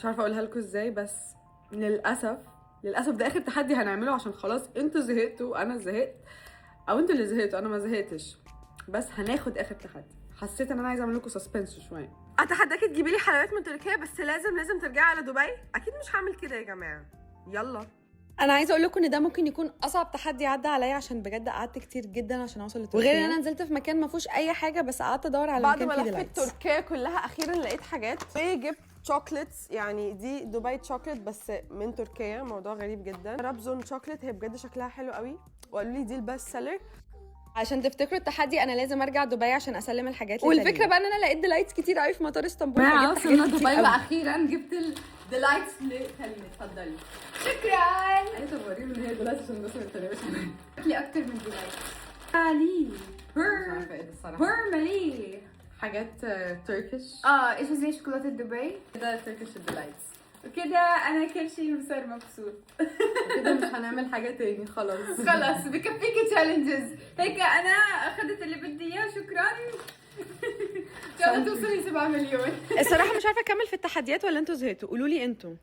مش عارفه اقولها لكم ازاي، بس للاسف ده اخر تحدي هنعمله عشان خلاص انتوا زهقتوا انا زهقت، او انتوا اللي زهقتوا انا ما زهقتش، بس هناخد اخر تحدي. حسيت ان انا عايزه اعمل لكم سسبنس شويه. اتحداكي تجيبي لي حلويات من تركيا، بس لازم ترجعي على دبي. اكيد مش هعمل كده يا جماعه. يلا. انا عايزه اقول لكم ان ده ممكن يكون اصعب تحدي عدى عليا، عشان بجد قعدت كتير جدا عشان اوصل لتركيا، وغير ان انا نزلت في مكان ما فيهوش اي حاجه، بس قعدت ادور على بعد مكان ما فيه لفيت ديلايتس. تركيا كلها اخيرا لقيت حاجات. جبت شوكليتس، يعني دي دبي شوكليت بس من تركيا، موضوع غريب جدا. رابزون شوكليت، هي بجد شكلها حلو قوي، وقالوا لي دي البيست سيلر. عشان تفتكروا التحدي انا لازم ارجع دبي عشان اسلم الحاجات. والفكره بقى ان انا لقيت ديلايتس كتير قوي في مطار اسطنبول، ما فجبت وصلنا حاجات كتير دبي قوي. واخيرا جبت الديلايتس لكريم. اتفضلي. شكرا. عايزه اوريهم ان هي ديلايتس عشان الناس ما تتريقش عليا. لي اكتر من ديلايت. علي مش عارفه ايه ده الصراحه. هرملي. حاجات تركيش ايش زي شوكولاته دبي كده، تركيش الديلايتس. وكده انا كل شيء صار مبسوط. كده مش هنعمل حاجه تاني خلاص. خلاص بكفيكي تشالنجز، هيك انا اخذت اللي بدي اياه. شكرا. ان شاء الله توصلي 7 مليون. الصراحه مش عارفه اكمل في التحديات ولا انتوا زهقتوا؟ قولوا لي انتوا.